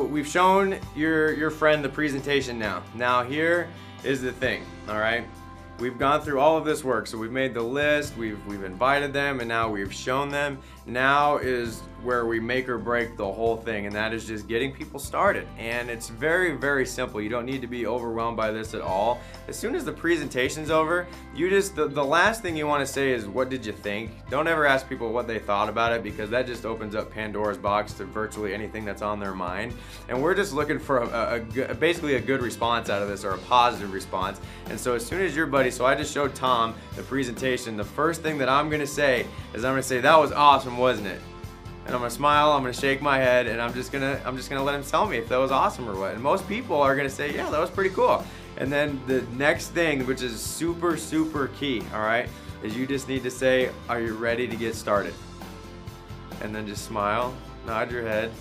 we've shown your friend the presentation now. Now here is the thing, all right? We've gone through all of this work, so we've made the list, we've invited them, and now we've shown them. Now is where we make or break the whole thing, and that is just getting people started. And it's very, very simple. You don't need to be overwhelmed by this at all. As soon as the presentation's over, you just, the last thing you want to say is, what did you think? Don't ever ask people what they thought about it, because that just opens up Pandora's box to virtually anything that's on their mind. And we're just looking for basically a good response out of this, or a positive response. And so as soon as your buddy, so I just showed Tom the presentation, the first thing that I'm gonna say is I'm gonna say, that was awesome, wasn't it? And I'm gonna smile, I'm gonna shake my head, and I'm just gonna let him tell me if that was awesome or what. And most people are gonna say, yeah, that was pretty cool. And then the next thing, which is super, super key, all right, is you just need to say, are you ready to get started? And then just smile, nod your head,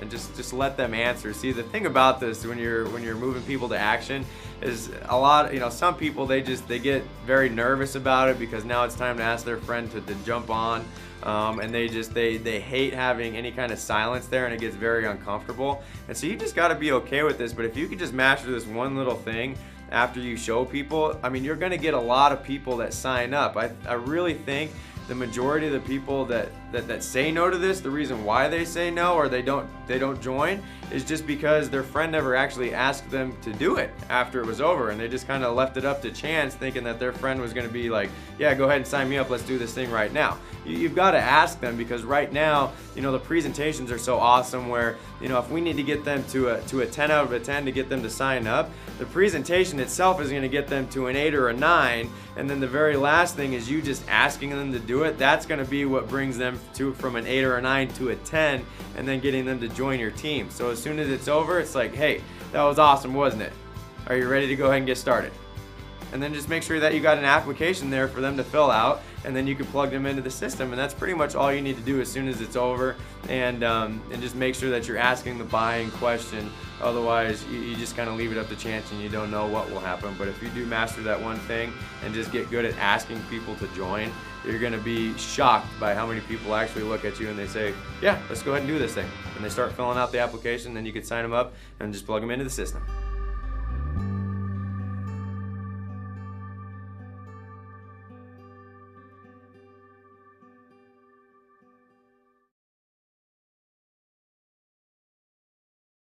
and just let them answer. See, the thing about this, when you're moving people to action, is a lot, some people, they get very nervous about it, because now it's time to ask their friend to jump on, and they hate having any kind of silence there, and it gets very uncomfortable. And so you just got to be okay with this. But if you could just master this one little thing after you show people, I mean, you're going to get a lot of people that sign up. I really think the majority of the people that say no to this, the reason why they say no or they don't join, is just because their friend never actually asked them to do it after it was over, and they just kind of left it up to chance, thinking that their friend was going to be like, yeah, go ahead and sign me up, let's do this thing right now. You've got to ask them, because right now, the presentations are so awesome where, if we need to get them to a 10 out of a 10 to get them to sign up, the presentation itself is going to get them to an 8 or a 9, and then the very last thing is you just asking them to do it. That's going to be what brings them from an 8 or a 9 to a 10, and then getting them to join your team. So as soon as it's over, it's like, hey, that was awesome, wasn't it? Are you ready to go ahead and get started? And then just make sure that you got an application there for them to fill out, and then you can plug them into the system. And that's pretty much all you need to do as soon as it's over, and just make sure that you're asking the buying question. Otherwise, you just kind of leave it up to chance, and you don't know what will happen. But if you do master that one thing and just get good at asking people to join, you're going to be shocked by how many people actually look at you and they say, yeah, let's go ahead and do this thing. And they start filling out the application, then you can sign them up and just plug them into the system.